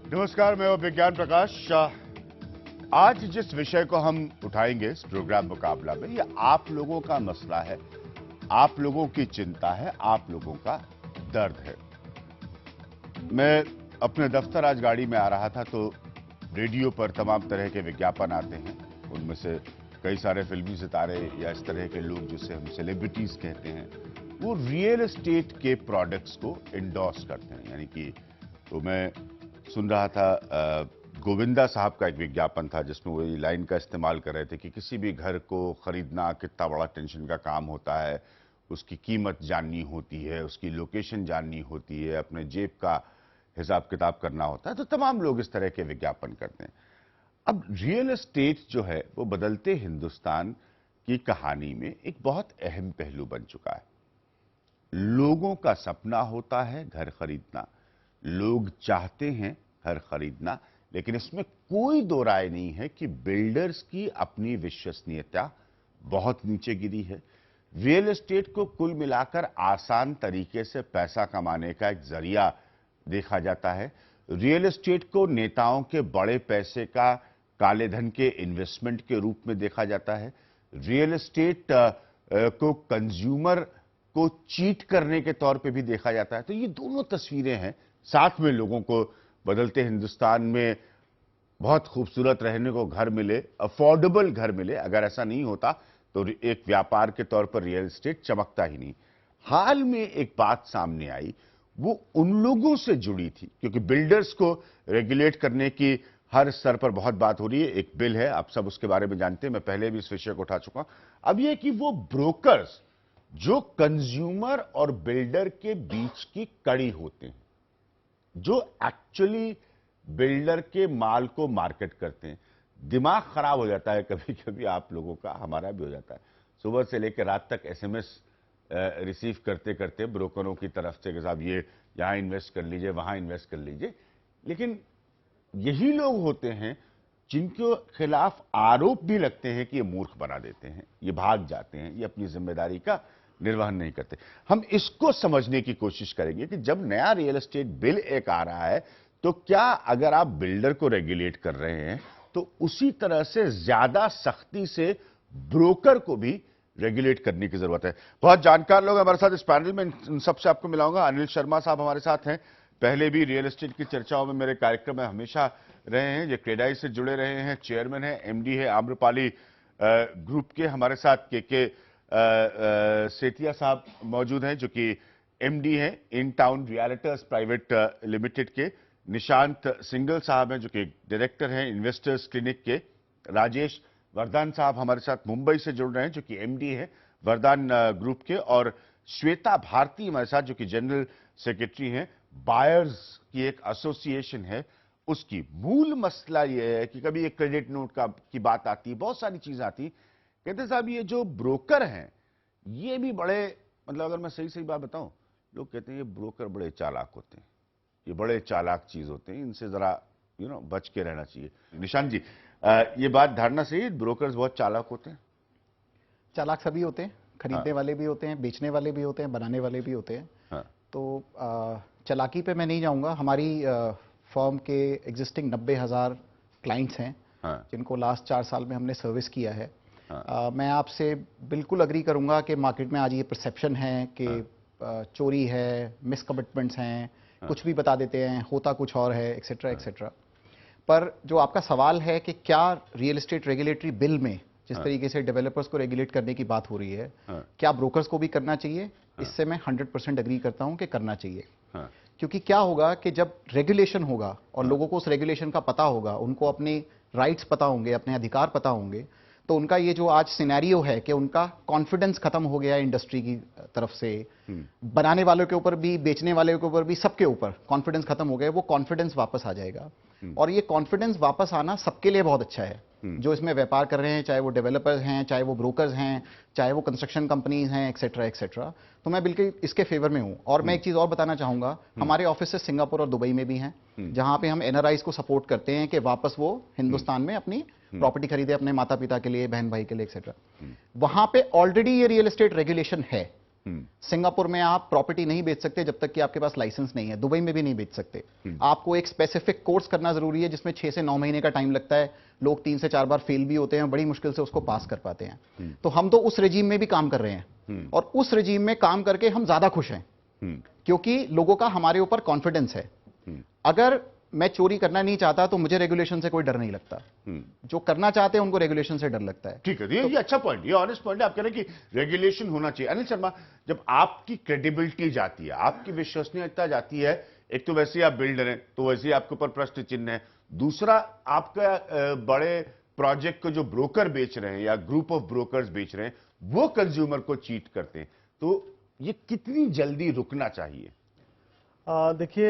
नमस्कार, मैं हूं विज्ञान प्रकाश। आज जिस विषय को हम उठाएंगे इस प्रोग्राम मुकाबला में, ये आप लोगों का मसला है, आप लोगों की चिंता है, आप लोगों का दर्द है। मैं अपने दफ्तर आज गाड़ी में आ रहा था तो रेडियो पर तमाम तरह के विज्ञापन आते हैं। उनमें से कई सारे फिल्मी सितारे या इस तरह के लोग जिसे हम सेलिब्रिटीज कहते हैं, वो रियल एस्टेट के प्रोडक्ट्स को इंडोर्स करते हैं। यानी कि तो मैं सुन रहा था गोविंदा साहब का एक विज्ञापन था जिसमें वो ये लाइन का इस्तेमाल कर रहे थे कि किसी भी घर को खरीदना कितना बड़ा टेंशन का काम होता है, उसकी कीमत जाननी होती है, उसकी लोकेशन जाननी होती है, अपने जेब का हिसाब किताब करना होता है। तो तमाम लोग इस तरह के विज्ञापन करते हैं। अब रियल एस्टेट जो है वो बदलते हिंदुस्तान की कहानी में एक बहुत अहम पहलू बन चुका है। लोगों का सपना होता है घर खरीदना, लोग चाहते हैं घर खरीदना, लेकिन इसमें कोई दो राय नहीं है कि बिल्डर्स की अपनी विश्वसनीयता बहुत नीचे गिरी है। रियल एस्टेट को कुल मिलाकर आसान तरीके से पैसा कमाने का एक जरिया देखा जाता है। रियल एस्टेट को नेताओं के बड़े पैसे का काले धन के इन्वेस्टमेंट के रूप में देखा जाता है। रियल एस्टेट को कंज्यूमर को चीट करने के तौर पे भी देखा जाता है। तो ये दोनों तस्वीरें हैं। साथ में लोगों को बदलते हिंदुस्तान में बहुत खूबसूरत रहने को घर मिले, अफोर्डेबल घर मिले। अगर ऐसा नहीं होता तो एक व्यापार के तौर पर रियल एस्टेट चमकता ही नहीं। हाल में एक बात सामने आई, वो उन लोगों से जुड़ी थी, क्योंकि बिल्डर्स को रेगुलेट करने की हर स्तर पर बहुत बात हो रही है। एक बिल है, आप सब उसके बारे में जानते हैं, मैं पहले भी इस विषय को उठा चुका हूं। अब यह कि वो ब्रोकर्स जो कंज्यूमर और बिल्डर के बीच की कड़ी होते हैं, जो एक्चुअली बिल्डर के माल को मार्केट करते हैं, दिमाग खराब हो जाता है कभी कभी आप लोगों का, हमारा भी हो जाता है। सुबह से लेकर रात तक एसएमएस रिसीव करते करते ब्रोकरों की तरफ से कि साहब ये यहां इन्वेस्ट कर लीजिए, वहां इन्वेस्ट कर लीजिए। लेकिन यही लोग होते हैं जिनके खिलाफ आरोप भी लगते हैं कि ये मूर्ख बना देते हैं, ये भाग जाते हैं, ये अपनी जिम्मेदारी का निर्वहन नहीं करते। हम इसको समझने की कोशिश करेंगे कि जब नया रियल एस्टेट बिल एक आ रहा है तो क्या अगर आप बिल्डर को रेगुलेट कर रहे हैं तो उसी तरह से ज्यादा सख्ती से ब्रोकर को भी रेगुलेट करने की जरूरत है। बहुत जानकार लोग हमारे साथ इस पैनल में, इन सबसे आपको मिलाऊंगा। अनिल शर्मा साहब हमारे साथ हैं, पहले भी रियल एस्टेट की चर्चाओं में मेरे कार्यक्रम में हमेशा रहे हैं, ये क्रेडाई से जुड़े रहे हैं, चेयरमैन है, एमडी है आम्रपाली ग्रुप के। हमारे साथ के सेठिया साहब मौजूद हैं जो कि एमडी हैं in town realtors private limited के। निशांत सिंगल साहब हैं जो कि डायरेक्टर हैं इन्वेस्टर्स क्लिनिक के। राजेश वरदान साहब हमारे साथ मुंबई से जुड़ रहे हैं जो कि एमडी है वरदान ग्रुप के। और श्वेता भारती हमारे साथ जो कि जनरल सेक्रेटरी हैं बायर्स की एक एसोसिएशन है उसकी। मूल मसला यह है कि कभी एक क्रेडिट नोट की बात आती है, बहुत सारी चीजें आती। कहते साहब ये जो ब्रोकर हैं ये भी बड़े, मतलब अगर मैं सही सही बात बताऊं, लोग कहते हैं ये ब्रोकर बड़े चालाक होते हैं, ये बड़े चालाक चीज होते हैं, इनसे जरा बच के रहना चाहिए। निशांत जी, ये बात धारणा सही है, ब्रोकर्स बहुत चालाक होते हैं? चालाक सभी होते हैं, खरीदने वाले भी होते हैं, बेचने वाले भी होते हैं, बनाने वाले भी होते हैं। हाँ। तो चालाकी पे मैं नहीं जाऊंगा। हमारी फर्म के एग्जिस्टिंग 90,000 क्लाइंट्स हैं। हाँ। जिनको लास्ट 4 साल में हमने सर्विस किया है। हाँ। मैं आपसे बिल्कुल अग्री करूंगा कि मार्केट में आज ये परसेप्शन है कि चोरी है, मिसकमिटमेंट्स हैं, कुछ भी बता देते हैं, होता कुछ और है, एक्सेट्रा एक्सेट्रा। पर जो आपका सवाल है कि क्या रियल एस्टेट रेगुलेटरी बिल में जिस तरीके से डेवलपर्स को रेगुलेट करने की बात हो रही है, क्या ब्रोकर्स को भी करना चाहिए? इससे मैं 100% अग्री करता हूं कि करना चाहिए। क्योंकि क्या होगा कि जब रेगुलेशन होगा और लोगों को उस रेगुलेशन का पता होगा, उनको अपने राइट्स पता होंगे, अपने अधिकार पता होंगे, तो उनका ये जो आज सिनेरियो है कि उनका कॉन्फिडेंस खत्म हो गया इंडस्ट्री की तरफ से, बनाने वालों के ऊपर भी, बेचने वाले के ऊपर भी, सबके ऊपर कॉन्फिडेंस खत्म हो गया, वो कॉन्फिडेंस वापस आ जाएगा। और ये कॉन्फिडेंस वापस आना सबके लिए बहुत अच्छा है, जो इसमें व्यापार कर रहे हैं, चाहे वो डेवलपर्स हैं, चाहे वो ब्रोकर्स हैं, चाहे वो कंस्ट्रक्शन कंपनीज हैं, एक्सेट्रा एक्सेट्रा। तो मैं बिल्कुल इसके फेवर में हूं। और मैं एक चीज और बताना चाहूंगा, हमारे ऑफिसेस सिंगापुर और दुबई में भी हैं, जहां पे हम एनआरआईज को सपोर्ट करते हैं कि वापस वो हिंदुस्तान में अपनी प्रॉपर्टी खरीदे, अपने माता पिता के लिए, बहन भाई के लिए, एक्सेट्रा। वहां पे ऑलरेडी ये रियल एस्टेट रेगुलेशन है। सिंगापुर में आप प्रॉपर्टी नहीं बेच सकते जब तक कि आपके पास लाइसेंस नहीं है, दुबई में भी नहीं बेच सकते। आपको एक स्पेसिफिक कोर्स करना जरूरी है जिसमें 6 से 9 महीने का टाइम लगता है। लोग 3 से 4 बार फेल भी होते हैं, बड़ी मुश्किल से उसको पास कर पाते हैं। तो हम तो उस रेजीम में भी काम कर रहे हैं और उस रेजीम में काम करके हम ज्यादा खुश हैं क्योंकि लोगों का हमारे ऊपर कॉन्फिडेंस है। अगर मैं चोरी करना नहीं चाहता तो मुझे रेगुलेशन से कोई डर नहीं लगता, जो करना चाहते हैं उनको रेगुलेशन से डर लगता है। ठीक है, ये अच्छा पॉइंट, ये ऑनेस्ट पॉइंट है। आप कह रहे हैं कि रेगुलेशन होना चाहिए। अनिल शर्मा, जब आपकी क्रेडिबिलिटी जाती है, आपकी विश्वसनीयता जाती है, एक तो वैसे ही आप बिल्डर हैं तो वैसे ही आपके ऊपर प्रश्न चिन्ह है, दूसरा आपका बड़े प्रोजेक्ट को जो ब्रोकर बेच रहे हैं या ग्रुप ऑफ ब्रोकर्स बेच रहे हैं वो कंज्यूमर को चीट करते हैं, तो ये कितनी जल्दी रुकना चाहिए? देखिए,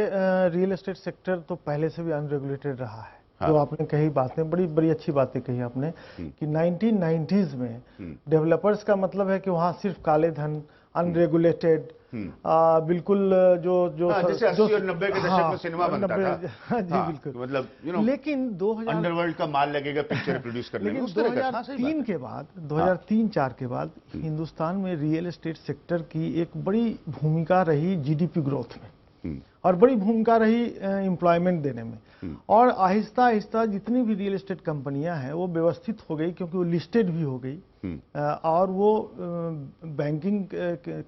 रियल एस्टेट सेक्टर तो पहले से भी अनरेगुलेटेड रहा है। हाँ। जो आपने कही बातें बड़ी बड़ी अच्छी बातें कही आपने कि 1990s में डेवलपर्स का मतलब है कि वहां सिर्फ काले धन, अनरेगुलेटेड, बिल्कुल जो जो जैसे 80 और 90 के दशक में सिनेमा बनता था। हाँ जी, बिल्कुल, मतलब लेकिन 2000 अंडरवर्ल्ड का माल लगेगा पिक्चर प्रोड्यूस करने में, लेकिन उस तरह का। हाँ, सही बात 2003 है। के बाद 2003-4 के बाद हिंदुस्तान में रियल एस्टेट सेक्टर की एक बड़ी भूमिका रही जीडीपी ग्रोथ में और बड़ी भूमिका रही एम्प्लॉयमेंट देने में। और आहिस्ता आहिस्ता जितनी भी रियल एस्टेट कंपनियां हैं वो व्यवस्थित हो गई क्योंकि वो लिस्टेड भी हो गई और वो बैंकिंग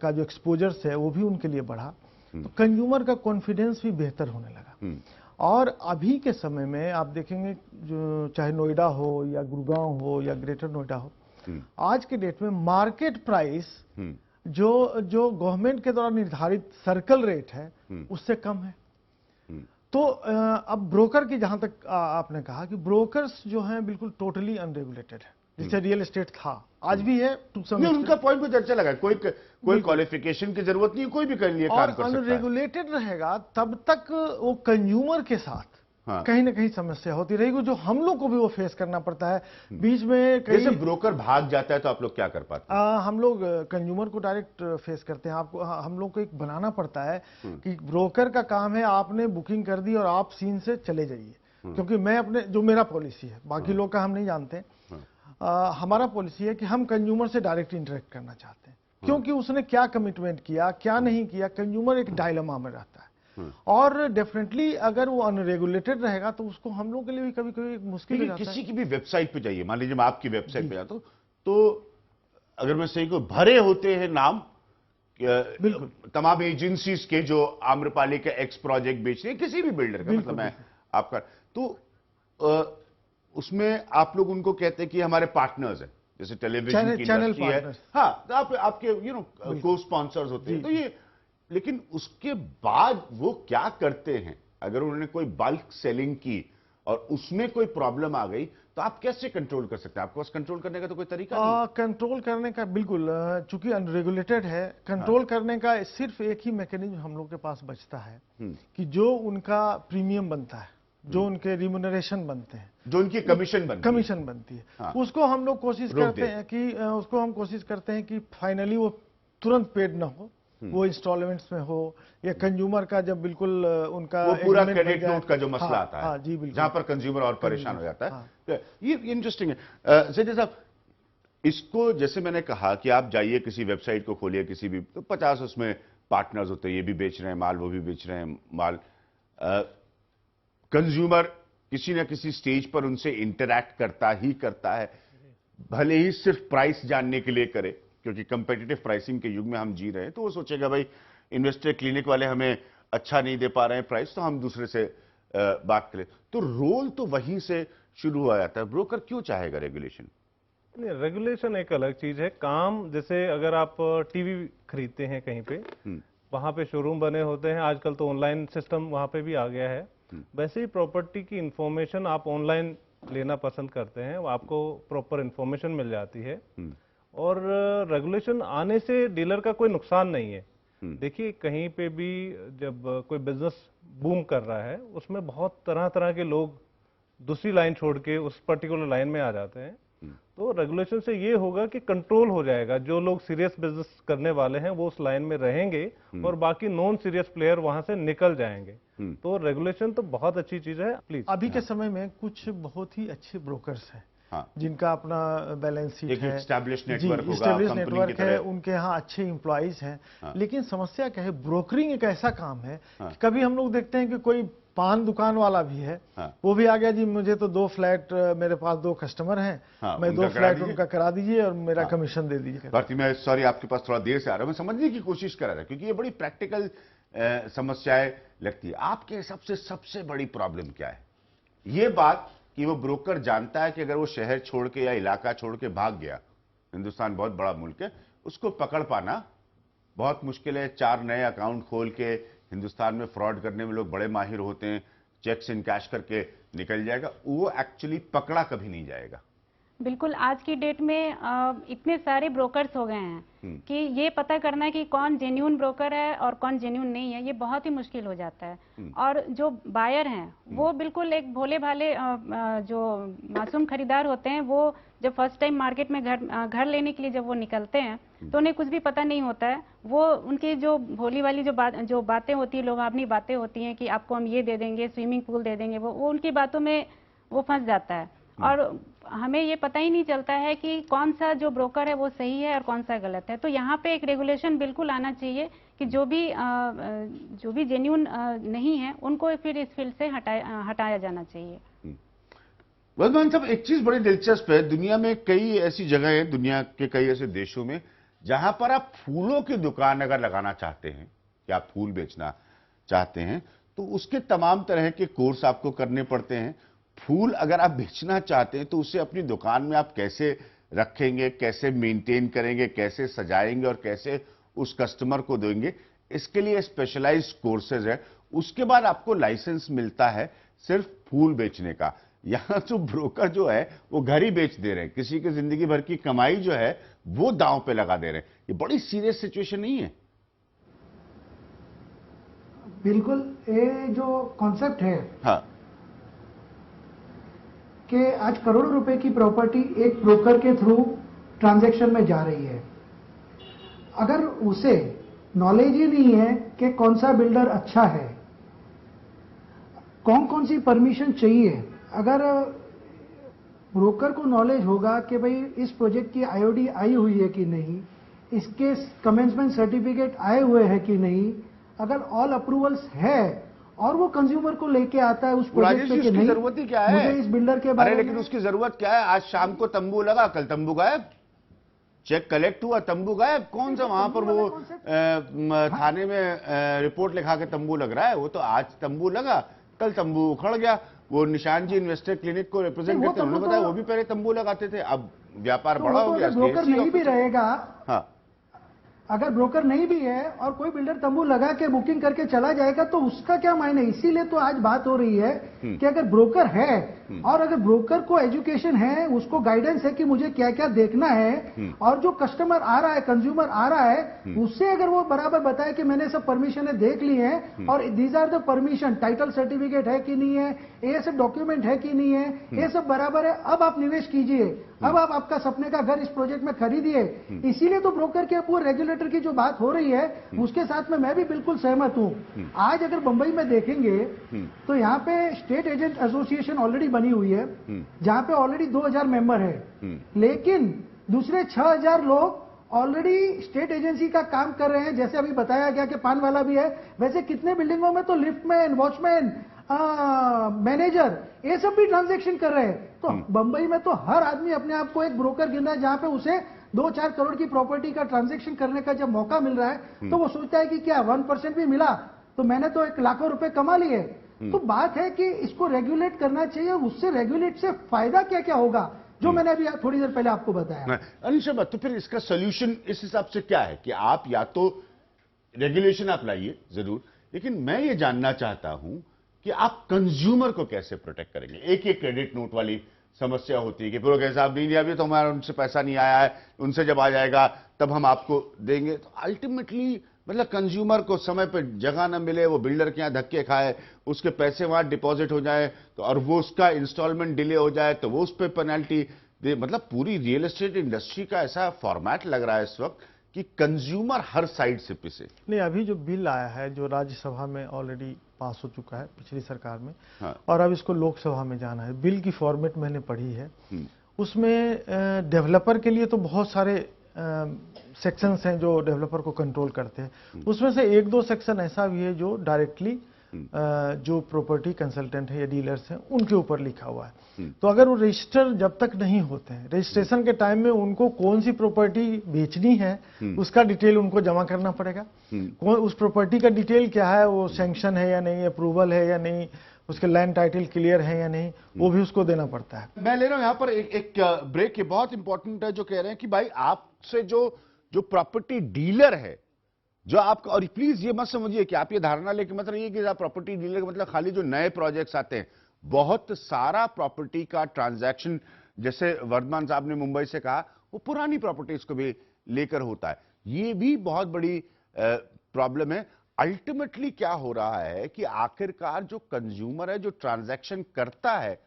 का जो एक्सपोजर्स है वो भी उनके लिए बढ़ा, तो कंज्यूमर का कॉन्फिडेंस भी बेहतर होने लगा। और अभी के समय में आप देखेंगे जो चाहे नोएडा हो या गुड़गांव हो या ग्रेटर नोएडा हो, आज के डेट में मार्केट प्राइस जो गवर्नमेंट के द्वारा निर्धारित सर्कल रेट है उससे कम है। तो अब ब्रोकर की, जहां तक आपने कहा कि ब्रोकर्स जो हैं बिल्कुल टोटली अनरेगुलेटेड है, जैसे रियल एस्टेट था, आज भी है टू सम नहीं, उनका पॉइंट मुझे अच्छा लगा। कोई क्वालिफिकेशन की जरूरत नहीं है, कोई भी कर लिए काम कर सकता है। अनरेगुलेटेड रहेगा तब तक वो कंज्यूमर के साथ कहीं ना कहीं समस्या होती रहेगी, जो हम लोग को भी वो फेस करना पड़ता है। बीच में कई जैसे ब्रोकर भाग जाता है तो आप लोग क्या कर पाते हैं? हम लोग कंज्यूमर को डायरेक्ट फेस करते हैं। आपको हम लोग को एक बनाना पड़ता है कि ब्रोकर का काम है आपने बुकिंग कर दी और आप सीन से चले जाइए, क्योंकि मैं अपने जो मेरा पॉलिसी है, बाकी लोग का हम नहीं जानते, हमारा पॉलिसी है कि हम कंज्यूमर से डायरेक्ट इंटरेक्ट करना चाहते हैं, क्योंकि उसने क्या कमिटमेंट किया क्या नहीं किया, कंज्यूमर एक डायलेमा में रहता है। और डेफिनेटली अगर वो अनरेगुलेटेड रहेगा तो उसको हम लोग के लिए भी कभी कभी मुश्किल हो जाता है। किसी की भी वेबसाइट पे जाइए, मान लीजिए मैं आपकी वेबसाइट पे जाता हूं तो अगर मैं सही को भरे होते हैं नाम तमाम एजेंसीज के जो आम्रपाली के एक्स प्रोजेक्ट बेच रहे हैं, किसी भी बिल्डर का, मतलब मैं आपका, तो उसमें आप लोग उनको कहते हैं कि हमारे पार्टनर्स हैं, जैसे टेलीविजन की इंडस्ट्री है, हाँ, तो आपके को स्पॉन्सर्स होते हैं, तो ये, लेकिन उसके बाद वो क्या करते हैं? अगर उन्होंने कोई बल्क सेलिंग की और उसमें कोई प्रॉब्लम आ गई तो आप कैसे कंट्रोल कर सकते हैं? आपके पास कंट्रोल करने का तो कोई तरीका नहीं? कंट्रोल करने का बिल्कुल, चूंकि अनरेगुलेटेड है, कंट्रोल करने का सिर्फ एक ही मैकेनिज्म हम लोग के पास बचता है कि जो उनका प्रीमियम बनता है, जो उनके रिम्यूनरेशन बनते हैं, जो उनकी कमीशन बनती है, उसको हम लोग कोशिश करते हैं कि उसको हम कोशिश करते हैं कि फाइनली वो तुरंत पेड ना हो, वो इंस्टॉलमेंट्स में हो, या कंज्यूमर का जब बिल्कुल उनका वो पूरा क्रेडिट नोट का जो मसला आता है, जी बिल्कुल, जहां पर कंज्यूमर और परेशान हो जाता है। तो ये इंटरेस्टिंग है। संजय साहब, इसको जैसे मैंने कहा कि आप जाइए किसी वेबसाइट को खोलिए, किसी भी, तो 50 उसमें पार्टनर्स होते हैं, ये भी बेच रहे हैं माल, वो भी बेच रहे हैं माल। कंज्यूमर किसी ना किसी स्टेज पर उनसे इंटरैक्ट करता ही करता है, भले ही सिर्फ प्राइस जानने के लिए करे, क्योंकि कंपेटिटिव प्राइसिंग के युग में हम जी रहे हैं, तो वो सोचेगा भाई इन्वेस्टर क्लिनिक वाले हमें अच्छा नहीं दे पा रहे हैं प्राइस, तो हम दूसरे से बात करें। तो रोल तो वहीं से शुरू हो जाता है। ब्रोकर क्यों चाहेगा रेगुलेशन? नहीं, रेगुलेशन एक अलग चीज है। काम, जैसे अगर आप टीवी खरीदते हैं कहीं पे, वहां पे शोरूम बने होते हैं, आजकल तो ऑनलाइन सिस्टम वहां पे भी आ गया है, वैसे ही प्रॉपर्टी की इंफॉर्मेशन आप ऑनलाइन लेना पसंद करते हैं, आपको प्रॉपर इंफॉर्मेशन मिल जाती है, और रेगुलेशन आने से डीलर का कोई नुकसान नहीं है। देखिए, कहीं पे भी जब कोई बिजनेस बूम कर रहा है, उसमें बहुत तरह तरह के लोग दूसरी लाइन छोड़ के उस पर्टिकुलर लाइन में आ जाते हैं, तो रेगुलेशन से ये होगा कि कंट्रोल हो जाएगा, जो लोग सीरियस बिजनेस करने वाले हैं वो उस लाइन में रहेंगे और बाकी नॉन सीरियस प्लेयर वहां से निकल जाएंगे। तो रेगुलेशन तो बहुत अच्छी चीज है। प्लीज, अभी के समय में कुछ बहुत ही अच्छे ब्रोकर्स हैं हाँ। जिनका अपना बैलेंस शीट एक है, established जी, network होगा, established कंपनी की नेटवर्क है, तरह। उनके यहाँ अच्छे एम्प्लॉइज हैं। हाँ। लेकिन समस्या क्या है, ब्रोकरिंग एक ऐसा काम है हाँ। कि कभी हम लोग देखते हैं कि कोई पान दुकान वाला भी है, हाँ। वो भी आ गया जी, मुझे तो 2 फ्लैट, मेरे पास 2 कस्टमर हैं, हाँ, मैं उनका 2 करा फ्लैट दीजिए। उनका करा दीजिए और मेरा हाँ। कमीशन दे दीजिए। भारती, मैं सॉरी आपके पास थोड़ा देर से आ रहा हूं, मैं समझने की कोशिश कर रहा था क्योंकि ये बड़ी प्रैक्टिकल समस्याएं लगती है। आपके हिसाब से सबसे बड़ी प्रॉब्लम क्या है? ये बात कि वो ब्रोकर जानता है कि अगर वो शहर छोड़ के या इलाका छोड़ के भाग गया, हिंदुस्तान बहुत बड़ा मुल्क है, उसको पकड़ पाना बहुत मुश्किल है। 4 नए अकाउंट खोल के हिंदुस्तान में फ्रॉड करने में लोग बड़े माहिर होते हैं, चेक्स इन कैश करके निकल जाएगा, वो एक्चुअली पकड़ा कभी नहीं जाएगा। बिल्कुल, आज की डेट में इतने सारे ब्रोकर्स हो गए हैं कि ये पता करना है कि कौन जेन्युइन ब्रोकर है और कौन जेन्युइन नहीं है, ये बहुत ही मुश्किल हो जाता है। और जो बायर हैं वो बिल्कुल एक भोले भाले जो मासूम खरीदार होते हैं, वो जब फर्स्ट टाइम मार्केट में घर लेने के लिए जब वो निकलते हैं तो उन्हें कुछ भी पता नहीं होता है। वो उनकी जो भोली वाली जो बातें होती है, लोभावनी बातें होती हैं कि आपको हम ये दे देंगे, स्विमिंग पूल दे देंगे, वो उनकी बातों में वो फंस जाता है। और हमें ये पता ही नहीं चलता है कि कौन सा जो ब्रोकर है वो सही है और कौन सा गलत है। तो यहाँ पे एक रेगुलेशन बिल्कुल आना चाहिए कि जो भी जेन्युइन नहीं है उनको फिर इस फील्ड से हटाया जाना चाहिए। वर्धमान साहब, एक चीज बड़ी दिलचस्प है, दुनिया में कई ऐसी जगह हैं, दुनिया के कई ऐसे देशों में जहां पर आप फूलों की दुकान अगर लगाना चाहते हैं कि आप फूल बेचना चाहते हैं तो उसके तमाम तरह के कोर्स आपको करने पड़ते हैं। फूल अगर आप बेचना चाहते हैं तो उसे अपनी दुकान में आप कैसे रखेंगे, कैसे मेंटेन करेंगे, कैसे सजाएंगे और कैसे उस कस्टमर को देंगे, इसके लिए स्पेशलाइज्ड कोर्सेज है। उसके बाद आपको लाइसेंस मिलता है सिर्फ फूल बेचने का। यहां तो ब्रोकर जो है वो घर ही बेच दे रहे हैं, किसी की जिंदगी भर की कमाई जो है वो दांव पे लगा दे रहे हैं। ये बड़ी सीरियस सिचुएशन नहीं है? बिल्कुल, ये जो कॉन्सेप्ट है, हाँ, कि आज करोड़ों रुपए की प्रॉपर्टी एक ब्रोकर के थ्रू ट्रांजैक्शन में जा रही है। अगर उसे नॉलेज ही नहीं है कि कौन सा बिल्डर अच्छा है, कौन कौन सी परमिशन चाहिए, अगर ब्रोकर को नॉलेज होगा कि भाई इस प्रोजेक्ट की आईओडी आई हुई है कि नहीं, इसके कमेंसमेंट सर्टिफिकेट आए हुए हैं कि नहीं, अगर ऑल अप्रूवल्स है और वो कंज्यूमर को लेके आता है उस प्रोजेक्ट पे कि नहीं, जरूरत ही क्या है मुझे इस बिल्डर के बारे लेकिन में, उसकी जरूरत क्या है? आज शाम को तंबू लगा, कल तंबू गायब, चेक कलेक्ट हुआ, तंबू गायब। कौन सा वहां पर वो थाने में रिपोर्ट लिखा के तंबू लग रहा है? वो तो आज तंबू लगा, कल तंबू उखड़ गया। वो निशान जी इन्वेस्टर क्लिनिक को रिप्रेजेंट करते हैं, उन्होंने बताया वो भी पहले तंबू लगाते थे, अब व्यापार बड़ा हो गया। ब्रोकर नहीं भी रहेगा, हाँ, अगर ब्रोकर नहीं भी है और कोई बिल्डर तंबू लगा के बुकिंग करके चला जाएगा तो उसका क्या मायने? इसीलिए तो आज बात हो रही है कि अगर ब्रोकर है और अगर ब्रोकर को एजुकेशन है, उसको गाइडेंस है कि मुझे क्या क्या देखना है, और जो कस्टमर आ रहा है, कंज्यूमर आ रहा है, उससे अगर वो बराबर बताए कि मैंने सब परमिशन देख ली है और these are the permission, title certificate है कि नहीं है, ये सब डॉक्यूमेंट है कि नहीं है, ये सब बराबर है, अब आप निवेश कीजिए, अब आप आपका सपने का घर इस प्रोजेक्ट में खरीदिए। इसीलिए तो ब्रोकर के पूरे रेगुलेटर की जो बात हो रही है उसके साथ में मैं भी बिल्कुल सहमत हूं। आज अगर बंबई में देखेंगे तो यहाँ पे स्टेट एजेंट एसोसिएशन ऑलरेडी बनी हुई है, जहां पे ऑलरेडी 2000 मेंबर है, लेकिन दूसरे 6000 लोग ऑलरेडी स्टेट एजेंसी का काम कर रहे हैं। जैसे अभी बताया गया कि पान वाला भी है, वैसे कितने बिल्डिंगों में तो लिफ्टमैन, वॉचमैन, मैनेजर, ये सब भी ट्रांजैक्शन कर रहे हैं। तो बंबई में तो हर आदमी अपने आप को एक ब्रोकर गिन रहा है, जहां पे उसे 2-4 करोड़ की प्रॉपर्टी का ट्रांजैक्शन करने का जब मौका मिल रहा है तो वो सोचता है कि क्या 1% भी मिला तो मैंने तो 1 लाखों रुपए कमा लिए। तो बात है कि इसको रेगुलेट करना चाहिए, उससे रेगुलेट से फायदा क्या क्या होगा, जो मैंने अभी थोड़ी देर पहले आपको बताया। अनिशा, तो फिर इसका सोल्यूशन इस हिसाब से क्या है कि आप या तो रेगुलेशन आप लाइए जरूर, लेकिन मैं ये जानना चाहता हूं कि आप कंज्यूमर को कैसे प्रोटेक्ट करेंगे? एक क्रेडिट नोट वाली समस्या होती है कि ब्रोकर साहब नहीं दिया, अभी तो हमारा उनसे पैसा नहीं आया है, उनसे जब आ जाएगा तब हम आपको देंगे। तो अल्टीमेटली मतलब कंज्यूमर को समय पर जगह ना मिले, वो बिल्डर के यहाँ धक्के खाए, उसके पैसे वहां डिपॉजिट हो जाए तो, और वो उसका इंस्टॉलमेंट डिले हो जाए तो वो उस पर पेनल्टी दे। मतलब पूरी रियल एस्टेट इंडस्ट्री का ऐसा फॉर्मेट लग रहा है इस वक्त कि कंज्यूमर हर साइड से पिसे। नहीं, अभी जो बिल आया है जो राज्यसभा में ऑलरेडी पास हो चुका है पिछली सरकार में, हाँ। और अब इसको लोकसभा में जाना है। बिल की फॉर्मेट मैंने पढ़ी है, उसमें डेवलपर के लिए तो बहुत सारे सेक्शंस हैं जो डेवलपर को कंट्रोल करते हैं। उसमें से एक दो सेक्शन ऐसा भी है जो डायरेक्टली जो प्रॉपर्टी कंसल्टेंट है या डीलर्स हैं उनके ऊपर लिखा हुआ है। तो अगर वो रजिस्टर जब तक नहीं होते हैं, रजिस्ट्रेशन के टाइम में उनको कौन सी प्रॉपर्टी बेचनी है उसका डिटेल उनको जमा करना पड़ेगा। उस प्रॉपर्टी का डिटेल क्या है, वो सैंक्शन है या नहीं, अप्रूवल है या नहीं, उसके लैंड टाइटल क्लियर है या नहीं, वो भी उसको देना पड़ता है। मैं ले रहा हूं यहां पर एक ब्रेक, ये बहुत इंपॉर्टेंट है, जो कह रहे हैं कि भाई आपसे जो प्रॉपर्टी डीलर है, जो आप, और प्लीज ये मत समझिए कि आप ये धारणा लेके मत रहिए कि आप प्रॉपर्टी डीलर का मतलब खाली जो नए प्रोजेक्ट्स आते हैं, बहुत सारा प्रॉपर्टी का ट्रांजैक्शन, जैसे वर्धमान साहब ने मुंबई से कहा, वो पुरानी प्रॉपर्टीज को भी लेकर होता है। ये भी बहुत बड़ी प्रॉब्लम है। अल्टीमेटली क्या हो रहा है कि आखिरकार जो कंज्यूमर है, जो ट्रांजैक्शन करता है,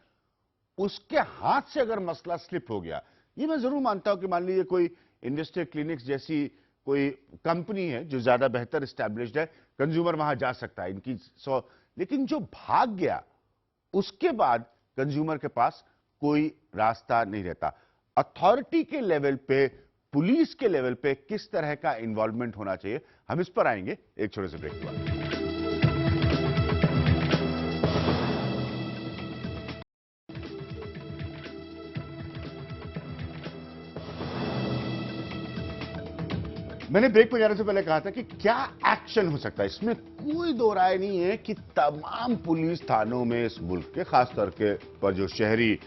उसके हाथ से अगर मसला स्लिप हो गया, ये मैं जरूर मानता हूं कि मान लीजिए कोई इंडस्ट्रियल क्लिनिक्स जैसी कोई कंपनी है जो ज्यादा बेहतर एस्टैब्लिश्ड है, कंज्यूमर वहां जा सकता है इनकी 100, लेकिन जो भाग गया उसके बाद कंज्यूमर के पास कोई रास्ता नहीं रहता। अथॉरिटी के लेवल पे, पुलिस के लेवल पे किस तरह का इन्वॉल्वमेंट होना चाहिए, हम इस पर आएंगे एक छोटे से ब्रेक के बाद। मैंने ब्रेक पर जाने से पहले कहा था कि क्या एक्शन हो सकता है, इसमें कोई दो राय नहीं है कि तमाम पुलिस थानों में इस मुल्क के, खासतौर के पर जो शहरी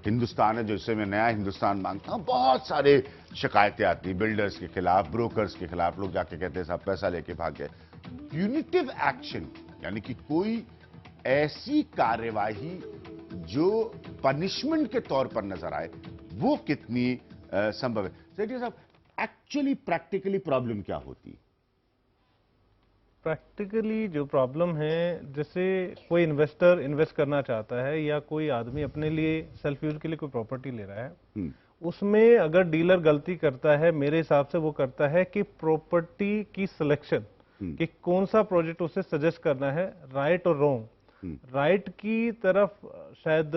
हिंदुस्तान है, जिसे मैं नया हिंदुस्तान मांगता हूं, बहुत सारे शिकायतें आती, बिल्डर्स के खिलाफ, ब्रोकर्स के खिलाफ। लोग जाके कहते हैं साहब पैसा लेके भाग गए। यूनिटिव एक्शन, यानी कि कोई ऐसी कार्यवाही जो पनिशमेंट के तौर पर नजर आए, वो कितनी संभव है? सेठी साहब, एक्चुअली प्रैक्टिकली प्रॉब्लम क्या होती है? प्रैक्टिकली जो प्रॉब्लम है, जैसे कोई इन्वेस्टर इन्वेस्ट करना चाहता है या कोई आदमी अपने लिए सेल्फ यूज के लिए कोई प्रॉपर्टी ले रहा है, उसमें अगर डीलर गलती करता है, मेरे हिसाब से वो करता है कि प्रॉपर्टी की सिलेक्शन, कि कौन सा प्रोजेक्ट उसे सजेस्ट करना है, राइट और रॉन्ग। राइट की तरफ शायद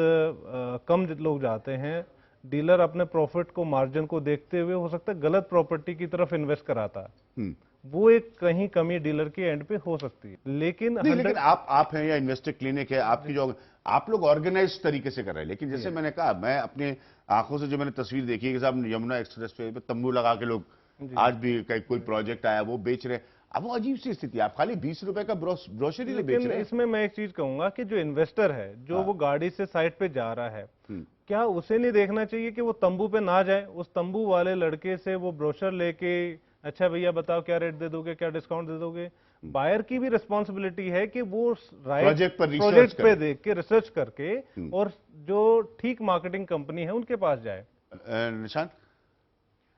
कम लोग जाते हैं। डीलर अपने प्रॉफिट को, मार्जिन को देखते हुए हो सकता है गलत प्रॉपर्टी की तरफ इन्वेस्ट कराता है। वो एक कहीं कमी डीलर के एंड पे हो सकती है। लेकिन आप हैं या इन्वेस्टर क्लिनिक है, आपकी जो आप लोग ऑर्गेनाइज तरीके से कर रहे हैं, लेकिन जैसे मैंने कहा, मैं अपने आंखों से जो मैंने तस्वीर देखी है कि साहब यमुना एक्सप्रेस पे तंबू लगा के लोग आज भी कोई प्रोजेक्ट आया वो बेच रहे हैं। अब वो अजीब सी स्थिति है, आप खाली 20 रुपए का ब्रोशरी बेच रहे हैं। इसमें मैं एक चीज कहूंगा कि जो इन्वेस्टर है, जो वो गाड़ी से साइड पे जा रहा है, क्या उसे नहीं देखना चाहिए कि वो तंबू पे ना जाए, उस तंबू वाले लड़के से वो ब्रोशर लेके, अच्छा भैया बताओ क्या रेट दे दोगे, क्या डिस्काउंट दे दोगे। बायर की भी रिस्पॉन्सिबिलिटी है कि वो राइट प्रोजेक्ट पे देख के, रिसर्च करके, और जो ठीक मार्केटिंग कंपनी है उनके पास जाए। निशांत,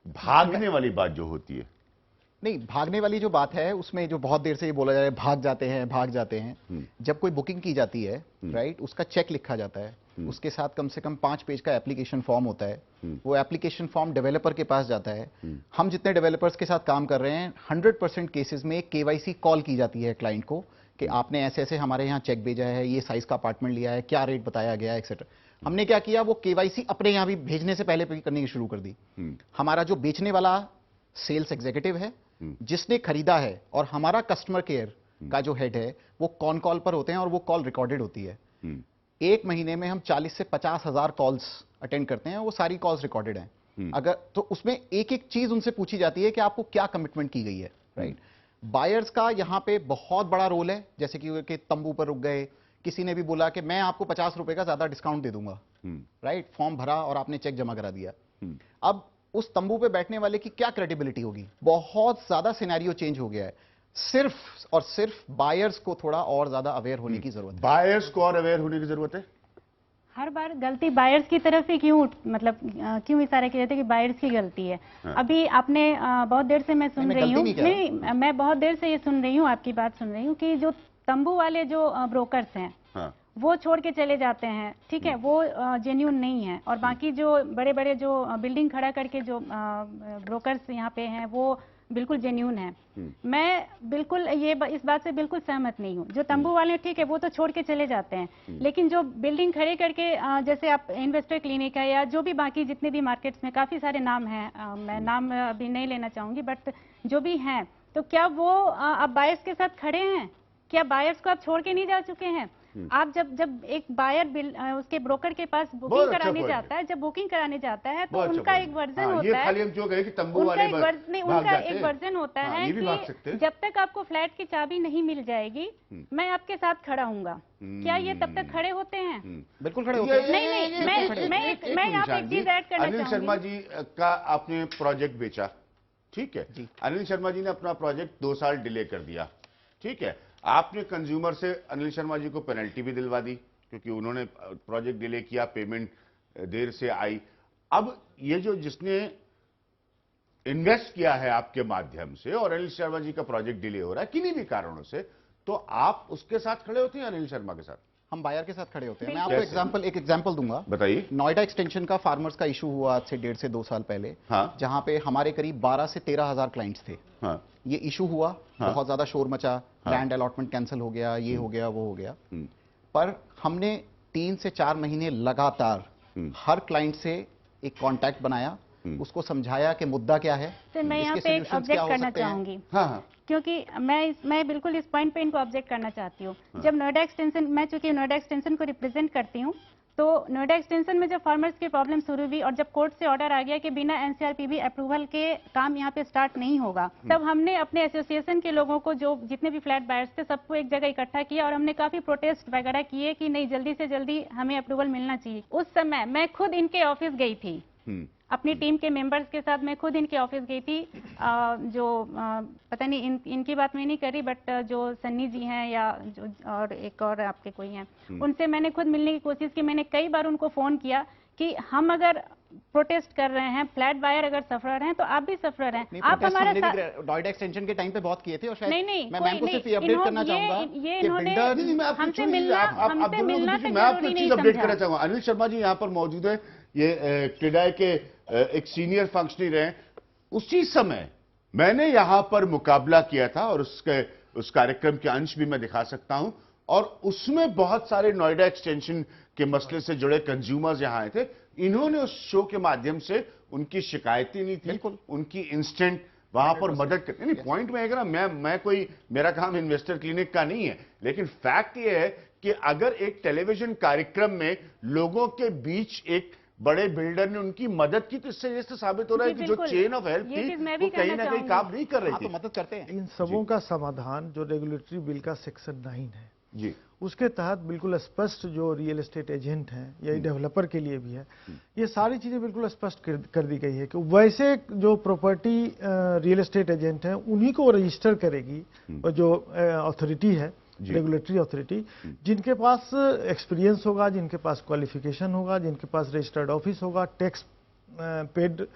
भागने वाली बात जो होती है, नहीं, भागने वाली जो बात है उसमें जो बहुत देर से ये बोला जा रहा है भाग जाते हैं, जब कोई बुकिंग की जाती है, राइट, उसका चेक लिखा जाता है, उसके साथ कम से कम 5 पेज का एप्लीकेशन फॉर्म होता है। वो एप्लीकेशन फॉर्म डेवलपर के पास जाता है। हम जितने डेवलपर्स के साथ काम कर रहे हैं, 100% केसेस में केवाईसी कॉल की जाती है क्लाइंट को कि आपने ऐसे ऐसे हमारे यहाँ चेक भेजा है, ये साइज का अपार्टमेंट लिया है, क्या रेट बताया गया, एक्सेट्रा। हमने क्या किया, वो केवाईसी अपने यहाँ भी भेजने से पहले करने की शुरू कर दी। हमारा जो बेचने वाला सेल्स एग्जीक्यूटिव है, जिसने खरीदा है, और हमारा कस्टमर केयर का जो हेड है, वो कॉन कॉल पर होते हैं और वो कॉल रिकॉर्डेड होती है। एक महीने में हम 40 से 50 हजार कॉल्स अटेंड करते हैं, वो सारी कॉल्स रिकॉर्डेड हैं। अगर तो उसमें एक एक चीज उनसे पूछी जाती है कि आपको क्या कमिटमेंट की गई है, राइट। बायर्स का यहां पे बहुत बड़ा रोल है, जैसे कि तंबू पर रुक गए, किसी ने भी बोला कि मैं आपको 50 रुपए का ज्यादा डिस्काउंट दे दूंगा, राइट, फॉर्म भरा और आपने चेक जमा करा दिया। अब उस तंबू पे बैठने वाले की क्या क्रेडिबिलिटी होगी? बहुत ज्यादा सिनेरियो चेंज हो गया है। सिर्फ और सिर्फ बायर्स को थोड़ा और ज्यादा अवेयर होने की जरूरत है। बायर्स को और अवेयर होने की जरूरत है। हर बार गलती बायर्स की तरफ से क्यों, मतलब क्यों इशारे किए जाते हैं कि बायर्स की गलती है? हाँ। अभी आपने बहुत देर से मैं सुन रही हूँ, नहीं, मैं बहुत देर से ये सुन रही हूँ, आपकी बात सुन रही हूँ कि जो तंबू वाले जो ब्रोकर्स हैं, हाँ, वो छोड़ के चले जाते हैं, ठीक है, वो जेन्युइन नहीं है, और बाकी जो बड़े बड़े जो बिल्डिंग खड़ा करके जो ब्रोकर्स यहाँ पे हैं, वो बिल्कुल जेन्यून है। मैं बिल्कुल इस बात से बिल्कुल सहमत नहीं हूँ। जो तंबू वाले ठीक है वो तो छोड़ के चले जाते हैं, लेकिन जो बिल्डिंग खड़े करके जैसे आप इन्वेस्टर क्लिनिक है या जो भी बाकी जितने भी मार्केट्स में काफी सारे नाम हैं, मैं नाम अभी नहीं लेना चाहूंगी, बट जो भी हैं, तो क्या वो आप बायर्स के साथ खड़े हैं? क्या बायर्स को आप छोड़ के नहीं जा चुके हैं? आप जब एक बायर उसके ब्रोकर के पास बुकिंग कराने जाता है, जब बुकिंग कराने जाता है तो उनका एक वर्जन होता है, खाली हम जो कहें कि तंबू उनका वाले एक वर्जन होता है कि जब तक आपको फ्लैट की चाबी नहीं मिल जाएगी मैं आपके साथ खड़ा हूँगा। क्या ये तब तक खड़े होते हैं? बिल्कुल खड़े होते हैं। नहीं, मैं यहाँ पे एक चीज ऐड करना अनिल शर्मा जी का आपने प्रोजेक्ट बेचा, ठीक है, अनिल शर्मा जी ने अपना प्रोजेक्ट 2 साल डिले कर दिया, ठीक है, आपने कंज्यूमर से अनिल शर्मा जी को पेनल्टी भी दिलवा दी क्योंकि उन्होंने प्रोजेक्ट डिले किया, पेमेंट देर से आई। अब ये जो जिसने इन्वेस्ट किया है आपके माध्यम से और अनिल शर्मा जी का प्रोजेक्ट डिले हो रहा है किन्हीं भी कारणों से, तो आप उसके साथ खड़े होते हैं अनिल शर्मा के साथ? हम बायर के साथ खड़े होते हैं। मैं आपको एक एग्जांपल दूंगा। बताइए। नोएडा एक्सटेंशन का फार्मर्स का इशू हुआ आज से 1.5 से 2 साल पहले, हाँ। जहां पे हमारे करीब 12 से 13 हजार क्लाइंट्स थे। हाँ। ये इशू हुआ, हाँ। बहुत ज्यादा शोर मचा, हाँ। लैंड अलॉटमेंट कैंसिल हो गया, ये हो गया, वो हो गया, पर हमने 3 से 4 महीने लगातार हर क्लाइंट से एक कांटेक्ट बनाया, उसको समझाया कि मुद्दा क्या है। तो मैं यहाँ पे एक ऑब्जेक्ट करना चाहूंगी। हाँ। क्योंकि मैं बिल्कुल इस पॉइंट पे इनको ऑब्जेक्ट करना चाहती हूँ। जब नोएडा एक्सटेंशन, मैं चूंकि नोएडा एक्सटेंशन को रिप्रेजेंट करती हूँ, तो नोएडा एक्सटेंशन में जब फार्मर्स की प्रॉब्लम शुरू हुई और जब कोर्ट से ऑर्डर आ गया कि बिना एनसीआरपीबी अप्रूवल के काम यहाँ पे स्टार्ट नहीं होगा, तब हमने अपने एसोसिएशन के लोगों को, जो जितने भी फ्लैट बायर्स थे, सबको एक जगह इकट्ठा किया और हमने काफी प्रोटेस्ट वगैरह किए कि नहीं, जल्दी से जल्दी हमें अप्रूवल मिलना चाहिए। उस समय मैं खुद इनके ऑफिस गई थी, अपनी टीम के मेंबर्स के साथ मैं खुद इनके ऑफिस गई थी। पता नहीं इनकी बात मैं नहीं कर रही, बट जो सन्नी जी हैं या जो और एक और आपके कोई हैं, उनसे मैंने खुद मिलने की कोशिश की। मैंने कई बार उनको फोन किया कि हम अगर प्रोटेस्ट कर रहे हैं, फ्लैट बायर अगर सफरर हैं तो आप भी सफरर हैं। आप हमारे नोएडा एक्सटेंशन के टाइम पे बहुत किए थे और शायद नहीं, मैं मैम को सिर्फ ये अपडेट करना चाहूंगा ये कि इन्होंने बिल्डर हमसे मिलना तक मैं आपको जरूरी चीज नहीं अपडेट समझा। करना चाहूंगा। अनिल शर्मा जी यहाँ पर मौजूद है, ये क्रीडाई के एक सीनियर फंक्शनरी रहे। उसी समय मैंने यहां पर मुकाबला किया था और उस कार्यक्रम के अंश भी मैं दिखा सकता हूं, और उसमें बहुत सारे नोएडा एक्सटेंशन के मसले से जुड़े कंज्यूमर्स यहां आए थे। इन्होंने उस शो के माध्यम से उनकी शिकायतें नहीं थी, उनकी इंस्टेंट वहां पर मदद कर। नहीं, पॉइंट में है ना, मैं कोई, मेरा काम इन्वेस्टर क्लिनिक का नहीं है, लेकिन फैक्ट ये है कि अगर एक टेलीविजन कार्यक्रम में लोगों के बीच एक बड़े बिल्डर ने उनकी मदद की, तो इससे ये साबित हो रहा है कि जो चेन ऑफ हेल्प थी वो कहीं ना कहीं काम नहीं कर रही थी। तो मदद करते हैं। इन सबों का समाधान जो रेगुलेटरी बिल का सेक्शन 9 है जी, उसके तहत बिल्कुल स्पष्ट, जो रियल एस्टेट एजेंट हैं या डेवलपर के लिए भी है, ये सारी चीजें बिल्कुल स्पष्ट कर दी गई है कि वैसे जो प्रॉपर्टी रियल एस्टेट एजेंट हैं उन्हीं को रजिस्टर करेगी जो अथॉरिटी है, रेगुलेटरी अथॉरिटी, जिनके पास एक्सपीरियंस होगा, जिनके पास क्वालिफिकेशन होगा, जिनके पास रजिस्टर्ड ऑफिस होगा, टैक्स पेड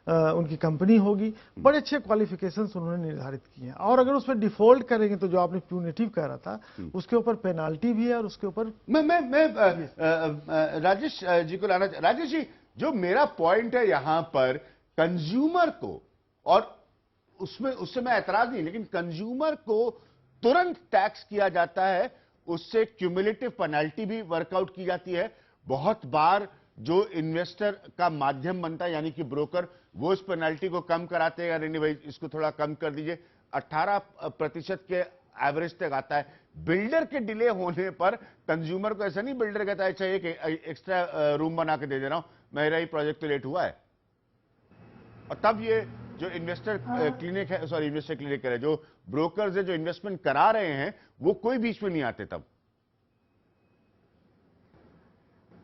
उनकी कंपनी होगी। बड़े अच्छे क्वालिफिकेशंस उन्होंने निर्धारित किए हैं। और अगर उस पर डिफॉल्ट करेंगे तो जो आपने प्यूनिटिव कह रहा था, उसके ऊपर पेनाल्टी भी है और उसके ऊपर मैं राजेश जी को लाना। राजेश जी, जो मेरा पॉइंट है यहां पर, कंज्यूमर को, और उससे मैं ऐतराज नहीं, लेकिन कंज्यूमर को तुरंत टैक्स किया जाता है, उससे क्यूमुलेटिव पेनल्टी भी वर्कआउट की जाती है। बहुत बार जो इन्वेस्टर का माध्यम बनता है, यानी कि ब्रोकर, वो इस पेनल्टी को कम कराते हैं, यानी भाई इसको थोड़ा कम कर दीजिए, 18% के एवरेज तक आता है। बिल्डर के डिले होने पर कंज्यूमर को ऐसा नहीं, बिल्डर कहता है अच्छा एक एक्स्ट्रा रूम बना के दे दे रहा हूं, मेरा ही प्रोजेक्ट तो लेट हुआ है, और तब ये जो इन्वेस्टर क्लिनिक है, सॉरी इन्वेस्टर क्लिनिक है, जो ब्रोकर्स है, जो इन्वेस्टमेंट करा रहे हैं, वो कोई बीच में नहीं आते। तब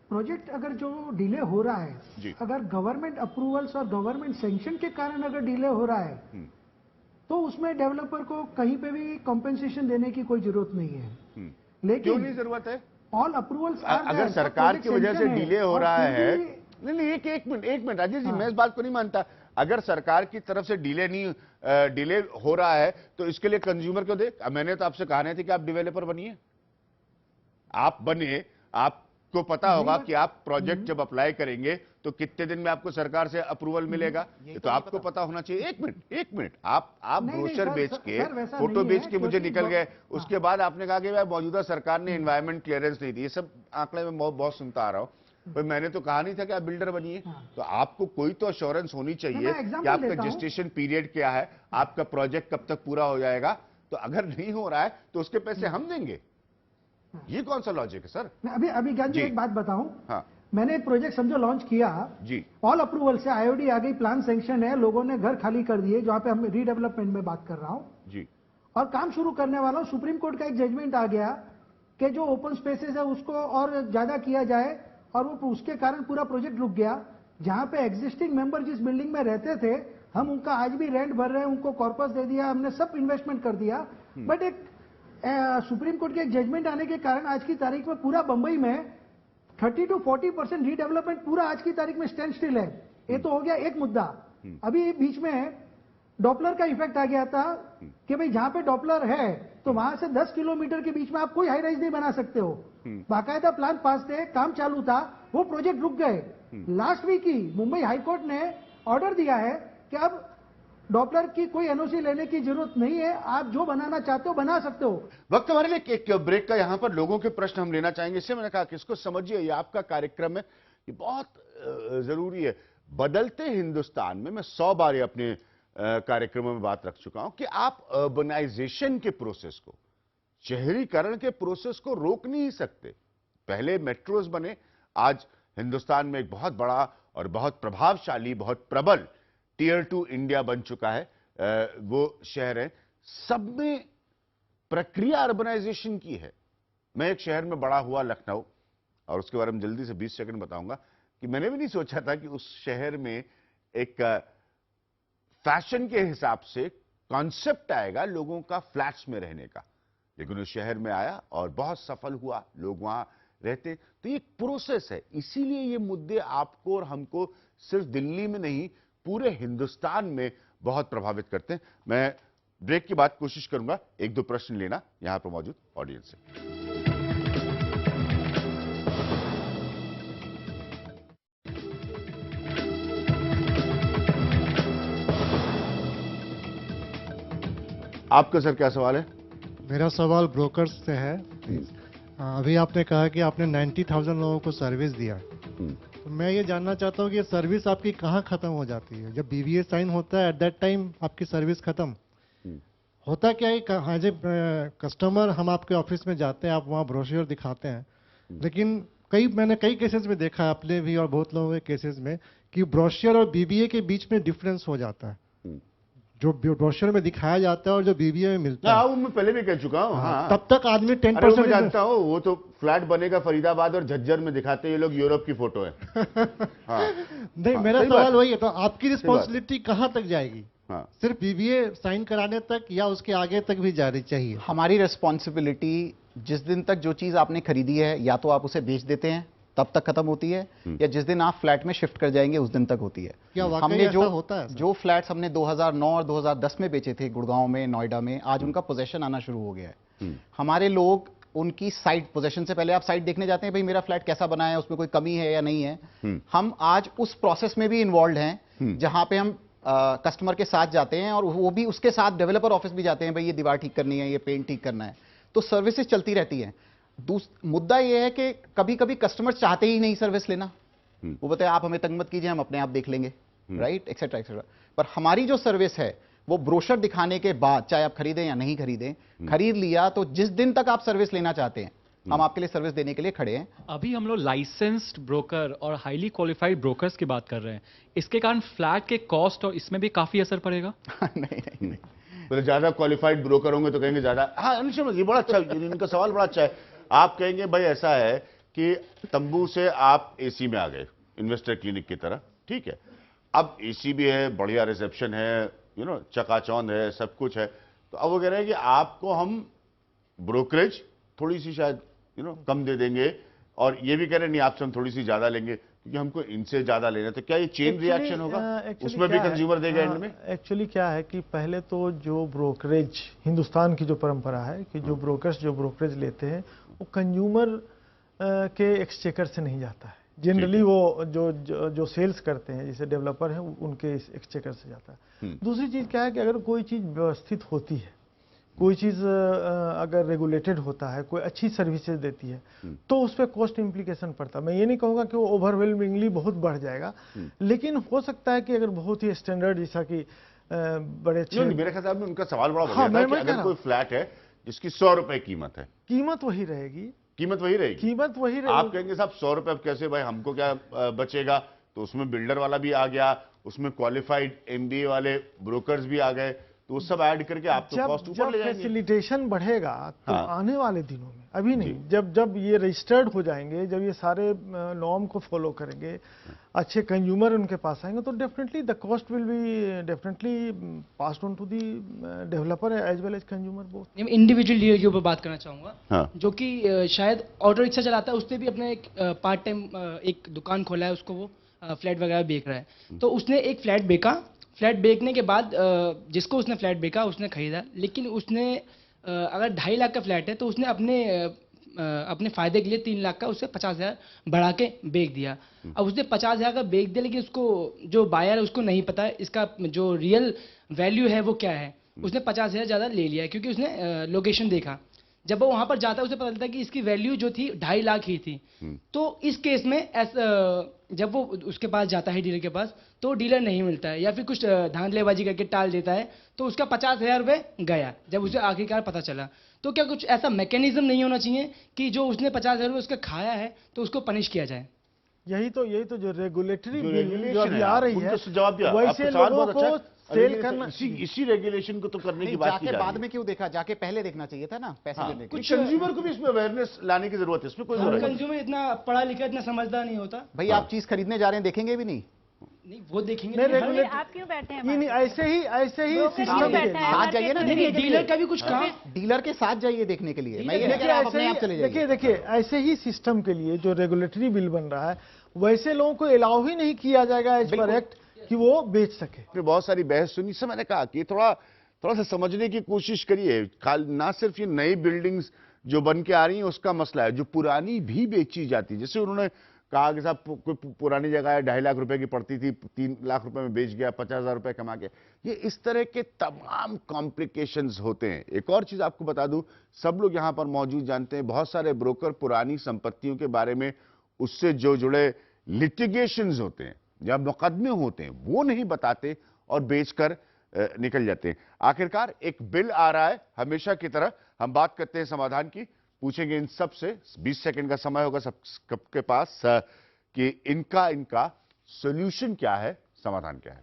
प्रोजेक्ट अगर जो डिले हो रहा है, जी, अगर गवर्नमेंट अप्रूवल्स और गवर्नमेंट सैंक्शन के कारण अगर डिले हो रहा है, तो उसमें डेवलपर को कहीं पे भी कॉम्पेंसेशन देने की कोई जरूरत नहीं है। लेकिन क्यों नहीं जरूरत है? ऑल अप्रूवल्स अगर सरकार की वजह से डिले हो रहा है, नहीं, एक मिनट राजेश जी, मैं इस बात को नहीं मानता। अगर सरकार की तरफ से डिले हो रहा है तो इसके लिए कंज्यूमर को दे। मैंने तो आपसे कहा नहीं था कि आप डेवलपर बनिए, आप बने, आप आपको पता होगा कि आप प्रोजेक्ट जब अप्लाई करेंगे तो कितने दिन में आपको सरकार से अप्रूवल मिलेगा, ये तो आपको पता होना चाहिए। एक मिनट आप नहीं, ब्रोशर सर, बेच सर, के, सर, वैसा फोटो नहीं बेच है, के मुझे क्योंकि निकल गए, हाँ। उसके बाद आपने कहा कि भाई मौजूदा सरकार ने एनवायरमेंट क्लियरेंस नहीं दी। ये सब आंकड़े में बहुत सुनता आ रहा हूं, पर मैंने तो कहा नहीं था कि आप बिल्डर बनिए। तो आपको कोई तो अश्योरेंस होनी चाहिए मैं कि एग्जाम्पल आपका देता हूं। जेस्टेशन पीरियड क्या है, आपका प्रोजेक्ट कब तक पूरा हो जाएगा। तो अगर नहीं हो रहा है तो उसके पैसे हम देंगे, ये कौन सा लॉजिक है सर? मैं अभी ज्ञान जी जी। एक बात बताऊं। हाँ मैंने एक प्रोजेक्ट समझो लॉन्च किया जी, ऑल अप्रूवल से, आईओडी आ गई, प्लान सैंक्शन है, लोगों ने घर खाली कर दिए, जहां पे हम रीडेवलपमेंट में बात कर रहा हूं, जी, और काम शुरू करने वाला हूं। सुप्रीम कोर्ट का एक जजमेंट आ गया कि जो ओपन स्पेसेस है उसको और ज्यादा किया जाए, और वो उसके कारण पूरा प्रोजेक्ट रुक गया। जहां पे एग्जिस्टिंग मेंबर जिस बिल्डिंग में रहते थे, हम उनका आज भी रेंट भर रहे हैं, उनको कॉर्पस दे दिया, हमने सब इन्वेस्टमेंट कर दिया। बट एक सुप्रीम कोर्ट के एक जजमेंट आने के कारण आज की तारीख में पूरा बंबई में 30 to 40% रीडेवलपमेंट पूरा आज की तारीख में स्टैंड स्टिल है। ये तो हो गया एक मुद्दा। अभी बीच में डॉपलर का इफेक्ट आ गया था कि भाई जहां पे डॉपलर है तो वहां से 10 किलोमीटर के बीच में आप कोई हाई राइज नहीं बना सकते हो। बाकायदा प्लान पास थे, काम चालू था, वो प्रोजेक्ट रुक गए। लास्ट वीक ही मुंबई हाईकोर्ट ने ऑर्डर दिया है कि अब डॉपलर की कोई एनओसी लेने की जरूरत नहीं है, आप जो बनाना चाहते हो बना सकते हो। वक्त हमारे लिए एक ब्रेक का, यहां पर लोगों के प्रश्न हम लेना चाहेंगे। इससे मैंने कहा कि इसको समझिए, ये आपका कार्यक्रम है, ये बहुत जरूरी है। बदलते हिंदुस्तान में मैं 100 बार ये अपने कार्यक्रमों में बात रख चुका हूं कि आप अर्बनाइजेशन के प्रोसेस को, शहरीकरण के प्रोसेस को रोक नहीं सकते। पहले मेट्रोज बने, आज हिंदुस्तान में एक बहुत बड़ा और बहुत प्रभावशाली, बहुत प्रबल टियर 2 इंडिया बन चुका है। वो शहर है, सब में प्रक्रिया अर्बनाइजेशन की है। मैं एक शहर में बड़ा हुआ, लखनऊ, और उसके बारे में जल्दी से 20 सेकंड बताऊंगा कि मैंने भी नहीं सोचा था कि उस शहर में एक फैशन के हिसाब से कॉन्सेप्ट आएगा लोगों का फ्लैट्स में रहने का, लेकिन उस शहर में आया और बहुत सफल हुआ, लोग वहां रहते। तो ये एक प्रोसेस है, इसीलिए ये मुद्दे आपको और हमको सिर्फ दिल्ली में नहीं पूरे हिंदुस्तान में बहुत प्रभावित करते हैं। मैं ब्रेक के बाद कोशिश करूंगा एक दो प्रश्न लेना यहां पर मौजूद ऑडियंस से। आपका सर क्या सवाल है? मेरा सवाल ब्रोकर्स से है। अभी आपने कहा कि आपने 90,000 लोगों को सर्विस दिया, तो मैं ये जानना चाहता हूँ कि ये सर्विस आपकी कहाँ खत्म हो जाती है? जब बीवीए साइन होता है एट दैट टाइम आपकी सर्विस खत्म होता क्या है? एज ए कस्टमर हम आपके ऑफिस में जाते हैं, आप वहाँ ब्रोशर दिखाते हैं, लेकिन मैंने कई केसेस में देखा है, अपने भी और बहुत लोगों के केसेस में, कि ब्रोशर और बीबीए के बीच में डिफरेंस हो जाता है। जो ब्रोशर में दिखाया जाता है और जो बीबीए में मिलता है, वो मैं पहले भी कह चुका हूँ। हाँ, तब तक आदमी 10% जानता हूँ। वो तो फ्लैट बनेगा फरीदाबाद और झज्जर में दिखाते हैं ये लोग, यूरोप की फोटो है। हाँ, नहीं, मेरा सवाल वही है, तो आपकी रिस्पॉन्सिबिलिटी कहाँ तक जाएगी? हाँ, सिर्फ बीबीए साइन कराने तक या उसके आगे तक भी जानी चाहिए? हमारी रिस्पॉन्सिबिलिटी जिस दिन तक जो चीज आपने खरीदी है, या तो आप उसे बेच देते हैं तब तक खत्म होती है, या जिस दिन आप फ्लैट में शिफ्ट कर जाएंगे उस दिन तक होती है। क्या वाकई हमने ऐसा होता है? जो फ्लैट्स हमने 2009 और 2010 में बेचे थे गुड़गांव में, नोएडा में, आज उनका पोजेशन आना शुरू हो गया है। हमारे लोग उनकी साइट, पोजेशन से पहले आप साइट देखने जाते हैं, भाई मेरा फ्लैट कैसा बना है, उसमें कोई कमी है या नहीं है। हम आज उस प्रोसेस में भी इन्वॉल्व हैं, जहां पे हम कस्टमर के साथ जाते हैं, और वो भी उसके साथ डेवलपर ऑफिस भी जाते हैं, भाई ये दीवार ठीक करनी है, ये पेंट ठीक करना है। तो सर्विसेज चलती रहती हैं। मुद्दा यह है कि कभी कभी कस्टमर चाहते ही नहीं सर्विस लेना, वो बताए आप हमें तंग मत कीजिए, हम अपने आप देख लेंगे, राइट, एक्सेट्रा एक्सेट्रा। पर हमारी जो सर्विस है वो ब्रोशर दिखाने के बाद, चाहे आप खरीदें या नहीं खरीदें, खरीद लिया तो जिस दिन तक आप सर्विस लेना चाहते हैं हम आपके लिए सर्विस देने के लिए खड़े हैं। अभी हम लोग लाइसेंस्ड ब्रोकर और हाईली क्वालिफाइड ब्रोकर्स की बात कर रहे हैं, इसके कारण फ्लैट के कॉस्ट और इसमें भी काफी असर पड़ेगा? नहीं, तो ज्यादा क्वालिफाइड ब्रोकर होंगे तो कहेंगे ज्यादा। हाँ, ये बड़ा अच्छा, इनका सवाल बड़ा अच्छा है। आप कहेंगे भाई ऐसा है कि तंबू से आप एसी में आ गए, इन्वेस्टर क्लिनिक की तरह, ठीक है, अब एसी भी है, बढ़िया रिसेप्शन है, चकाचौंध है, सब कुछ है, तो अब वो कह रहे हैं कि आपको हम ब्रोकरेज थोड़ी सी शायद कम दे देंगे, और ये भी कह रहे हैं नहीं, आपसे हम थोड़ी सी ज्यादा लेंगे क्योंकि हमको इनसे ज्यादा लेना। तो क्या ये चेन रिएक्शन होगा? उसमें भी कंज्यूमर देगा एंड में? एक्चुअली क्या है कि पहले तो जो ब्रोकरेज, हिंदुस्तान की जो परंपरा है कि जो ब्रोकर्स जो ब्रोकरेज लेते हैं वो कंज्यूमर के एक्सचेकर से नहीं जाता है। जनरली वो जो सेल्स करते हैं, जैसे डेवलपर हैं, उनके एक्सचेकर से जाता है। दूसरी चीज़ क्या है कि अगर कोई चीज़ व्यवस्थित होती है, कोई चीज़ अगर रेगुलेटेड होता है, कोई अच्छी सर्विसेज देती है, तो उस पर कॉस्ट इम्प्लीकेशन पड़ता है। मैं ये नहीं कहूँगा कि वो ओवरवेलमिंगली बहुत बढ़ जाएगा, लेकिन हो सकता है कि अगर बहुत ही स्टैंडर्ड, जैसा कि बड़े अच्छे, मेरे ख्याल में उनका सवाल बड़ा हाँ, बढ़िया था कि अगर कोई फ्लैट है जिसकी 100 रुपए कीमत है, कीमत वही रहेगी, कीमत वही रहेगी, कीमत वही रहेगी। आप कहेंगे साहब 100 रुपए, अब कैसे भाई, हमको क्या बचेगा? तो उसमें बिल्डर वाला भी आ गया, उसमें क्वालिफाइड एमबीए वाले ब्रोकर्स भी आ गए, तो वो सब ऐड करके आप तो कॉस्ट ऊपर ले जाएंगे। फैसिलिटेशन बढ़ेगा तो हाँ। आने वाले दिनों में, अभी नहीं, जब ये रजिस्टर्ड हो जाएंगे, जब ये सारे नॉर्म को फॉलो करेंगे, अच्छे कंज्यूमर उनके पास आएंगे, तो definitely the cost will be definitely passed on to the developer as well as consumer both. Individual dealer के ऊपर बात करना चाहूँगा, हाँ। जो कि शायद ऑटो रिक्शा चलाता है, उसने भी अपने एक पार्ट टाइम एक दुकान खोला है, उसको वो फ्लैट वगैरह बेच रहा है। तो उसने एक फ्लैट बेचा, फ्लैट बेचने के बाद जिसको उसने फ्लैट बेचा उसने खरीदा, लेकिन उसने अगर 2.5 लाख का फ्लैट है तो उसने अपने फ़ायदे के लिए 3 लाख का उससे 50,000 बढ़ा के बेच दिया। अब उसने 50,000 का बेच दिया, लेकिन उसको जो बायर है उसको नहीं पता इसका जो रियल वैल्यू है वो क्या है। उसने 50,000 ज़्यादा ले लिया क्योंकि उसने लोकेशन देखा। जब वो वहाँ पर जाता है उसे पता चलता है कि इसकी वैल्यू जो थी 2.5 लाख ही थी। तो इस केस में जब वो उसके पास जाता है डीलर के पास, तो डीलर नहीं मिलता है या फिर कुछ धांधलेबाजी करके टाल देता है, तो उसका 50,000 रुपये गया जब उसे आखिरकार पता चला। तो क्या कुछ ऐसा मैकेनिज्म नहीं होना चाहिए कि जो उसने 50,000 रुपये उसका खाया है तो उसको पनिश किया जाए? यही तो जो रेगुलेटरी बिल रेगुलेशन जो अभी आ रही है, जवाब दिया, वैसे आपका सवाल लोगों बहुत को अच्छा है। सेल करना, इसी रेगुलेशन को तो करने की बात की जाके जा बाद रही में क्यों देखा, जाके पहले देखना चाहिए था ना, पैसे देने के लिए। कुछ कंज्यूमर को भी इसमें अवेयरनेस लाने की जरूरत है, इसमें कोई जरूरत नहीं। कंज्यूमर इतना पढ़ा लिखा, इतना समझदार नहीं होता। भाई आप चीज खरीदने जा रहे हैं, देखेंगे भी नहीं। नहीं, वो देखेंगे नहीं, नहीं। रेगुलेट आप क्यों बैठे हैं? नहीं, ऐसे ही ब्रोकर सिस्टम क्यों बैठा है? साथ जाइए ना मार्केट देखने में के लिए। डीलर का भी कुछ काम। डीलर के साथ जाइए देखने के लिए। मैं ये नहीं कह देखिए रहा आप अपने आप चले जाइए। देखिए ऐसे ही सिस्टम के लिए जो रेगुलेटरी बिल बन रहा है, वैसे लोगों को अलाउ ही नहीं किया जाएगा एज पर एक्ट कि वो बेच सके। आपने बहुत सारी बहस सुनी, से मैंने कहा कि थोड़ा सा समझने की कोशिश करिए। ना सिर्फ ये नई बिल्डिंग्स जो बन के आ रही हैं उसका मसला है, जो पुरानी भी बेची जाती है। जैसे उन्होंने कहा कि साहब कोई पुरानी जगह है 2.5 लाख रुपए की पड़ती थी, 3 लाख रुपए में बेच गया, 50,000 रुपए कमा के। ये इस तरह के तमाम कॉम्प्लिकेशंस होते हैं। एक और चीज आपको बता दूं, सब लोग यहां पर मौजूद जानते हैं, बहुत सारे ब्रोकर पुरानी संपत्तियों के बारे में, उससे जो जुड़े लिटिगेशंस होते हैं या मुकदमे होते हैं, वो नहीं बताते और बेचकर निकल जाते हैं। आखिरकार एक बिल आ रहा है, हमेशा की तरह हम बात करते हैं समाधान की, पूछेंगे इन सब से। 20 सेकंड का समय होगा सबके पास कि इनका सॉल्यूशन क्या है, समाधान क्या है।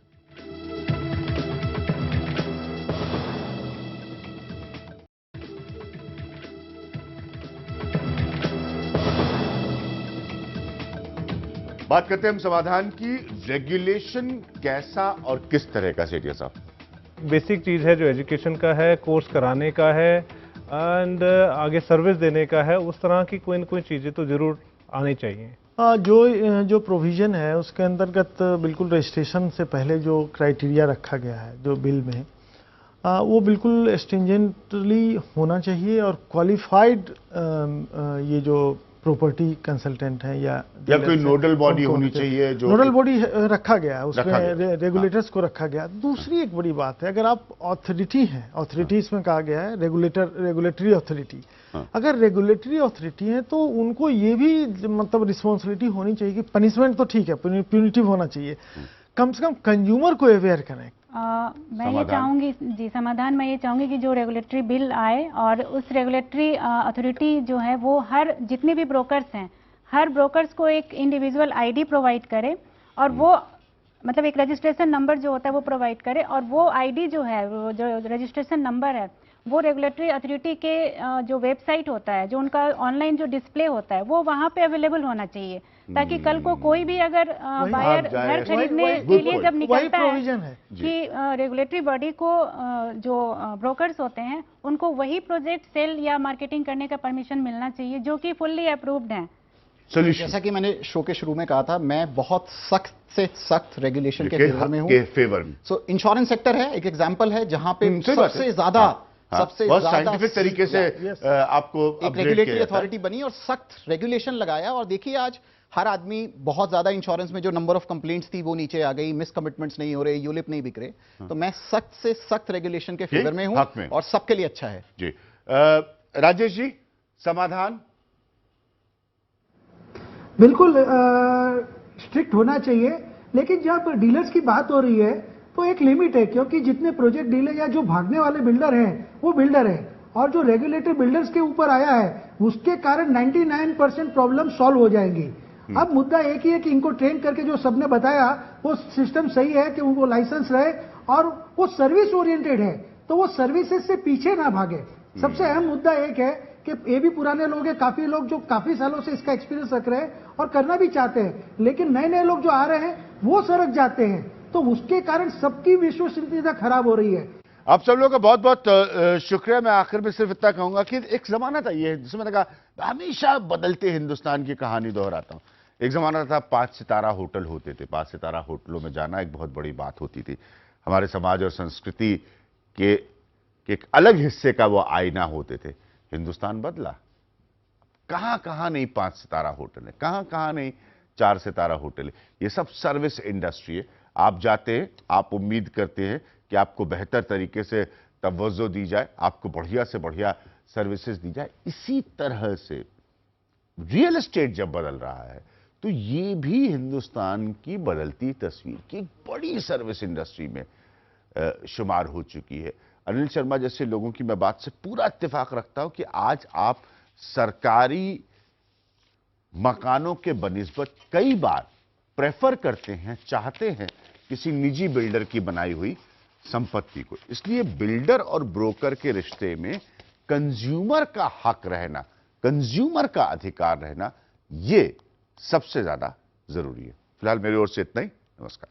बात करते हैं हम समाधान की। रेगुलेशन कैसा और किस तरह का, सेठिया साहब? बेसिक चीज़ है जो एजुकेशन का है, कोर्स कराने का है एंड आगे सर्विस देने का है। उस तरह की कोई न कोई चीज़ें तो ज़रूर आनी चाहिए। जो प्रोविज़न है उसके अंतर्गत बिल्कुल रजिस्ट्रेशन से पहले जो क्राइटेरिया रखा गया है जो बिल में, वो बिल्कुल स्ट्रिंजेंटली होना चाहिए और क्वालिफाइड ये जो प्रॉपर्टी कंसल्टेंट है या कोई नोडल बॉडी होनी चाहिए। जो नोडल बॉडी रखा गया है उसमें, रेगुलेटर्स को रखा गया। दूसरी एक बड़ी बात है, अगर आप अथॉरिटी हैं, अथॉरिटी इसमें कहा गया है रेगुलेटरी अथॉरिटी, अगर रेगुलेटरी अथॉरिटी है तो उनको ये भी मतलब रिस्पॉन्सिबिलिटी होनी चाहिए कि पनिशमेंट तो ठीक है, प्यूनिटिव होना चाहिए, कम से कम कंज्यूमर को अवेयर करें। मैं ये चाहूँगी जी, समाधान मैं ये चाहूँगी कि जो रेगुलेटरी बिल आए और उस रेगुलेटरी अथॉरिटी जो है वो हर जितने भी ब्रोकर्स हैं, हर ब्रोकर्स को एक इंडिविजुअल आईडी प्रोवाइड करे और वो मतलब एक रजिस्ट्रेशन नंबर जो होता है वो प्रोवाइड करे, और वो आईडी जो है, वो जो रजिस्ट्रेशन नंबर है, वो रेगुलेटरी अथॉरिटी के जो वेबसाइट होता है, जो उनका ऑनलाइन जो डिस्प्ले होता है, वो वहाँ पे अवेलेबल होना चाहिए, ताकि कल को कोई भी अगर बायर घर खरीदने के लिए जब निकलता है कि रेगुलेटरी बॉडी को जो ब्रोकर्स होते हैं उनको वही प्रोजेक्ट सेल या मार्केटिंग करने का परमिशन मिलना चाहिए जो कि फुल्ली अप्रूव्ड है। जैसा कि मैंने शो के शुरू में कहा था, मैं बहुत सख्त से सख्त रेगुलेशन के फेवर में हूँ। सो इंश्योरेंस सेक्टर है, एक एग्जांपल है जहां पे सबसे ज्यादा सबसे बहुत ज्यादा साइंटिफिक तरीके से आपको एक upgrade रेगुलेटरी किया जाता है। अथॉरिटी बनी और सख्त रेगुलेशन लगाया। और देखिए आज हर आदमी, बहुत ज्यादा इंश्योरेंस में जो नंबर ऑफ कंप्लेंट्स थी वो नीचे आ गई, मिस कमिटमेंट्स नहीं हो रहे, यूलिप नहीं बिक रहे। तो मैं सख्त से सख्त रेगुलेशन के फेवर में हूं हक में। और सबके लिए अच्छा है। जी राजेश जी, समाधान? बिल्कुल स्ट्रिक्ट होना चाहिए, लेकिन जब डीलर्स की बात हो रही है तो एक लिमिट है, क्योंकि जितने प्रोजेक्ट डीलर या जो भागने वाले बिल्डर हैं वो बिल्डर हैं, और जो रेगुलेटर बिल्डर्स के ऊपर आया है उसके कारण 99% प्रॉब्लम सॉल्व हो जाएंगी। अब मुद्दा एक ही है कि इनको ट्रेन करके, जो सबने बताया वो सिस्टम सही है कि उनको लाइसेंस रहे और वो सर्विस ओरिएंटेड है, तो वो सर्विसेज से पीछे ना भागे। सबसे अहम मुद्दा एक है कि ये भी पुराने लोग हैं, काफी लोग जो काफी सालों से इसका एक्सपीरियंस रख रहे हैं और करना भी चाहते हैं, लेकिन नए नए लोग जो आ रहे हैं वो सरक जाते हैं, तो उसके कारण सबकी विश्वसनीयता खराब हो रही है। आप सब लोगों का बहुत बहुत शुक्रिया। मैं आखिर में सिर्फ इतना कहूंगा कि एक जमाना था, ये जिसमें मैंने कहा हमेशा बदलते हिंदुस्तान की कहानी दोहराता हूं। एक जमाना था 5 सितारा होटल होते थे, 5 सितारा होटलों में जाना एक बहुत बड़ी बात होती थी। हमारे समाज और संस्कृति के एक अलग हिस्से का वो आईना होते थे। हिंदुस्तान बदला, कहां कहां नहीं 5 सितारा होटल है, कहां कहां नहीं 4 सितारा होटल है। ये सब सर्विस इंडस्ट्री है। आप जाते हैं, आप उम्मीद करते हैं कि आपको बेहतर तरीके से तवज्जो दी जाए, आपको बढ़िया से बढ़िया सर्विसेज दी जाए। इसी तरह से रियल एस्टेट जब बदल रहा है तो ये भी हिंदुस्तान की बदलती तस्वीर की एक बड़ी सर्विस इंडस्ट्री में शुमार हो चुकी है। अनिल शर्मा जैसे लोगों की मैं बात से पूरा इत्तेफाक रखता हूं कि आज आप सरकारी मकानों के बनिस्बत कई बार प्रेफर करते हैं, चाहते हैं किसी निजी बिल्डर की बनाई हुई संपत्ति को। इसलिए बिल्डर और ब्रोकर के रिश्ते में कंज्यूमर का हक रहना, कंज्यूमर का अधिकार रहना, ये सबसे ज्यादा जरूरी है। फिलहाल मेरी ओर से इतना ही। नमस्कार।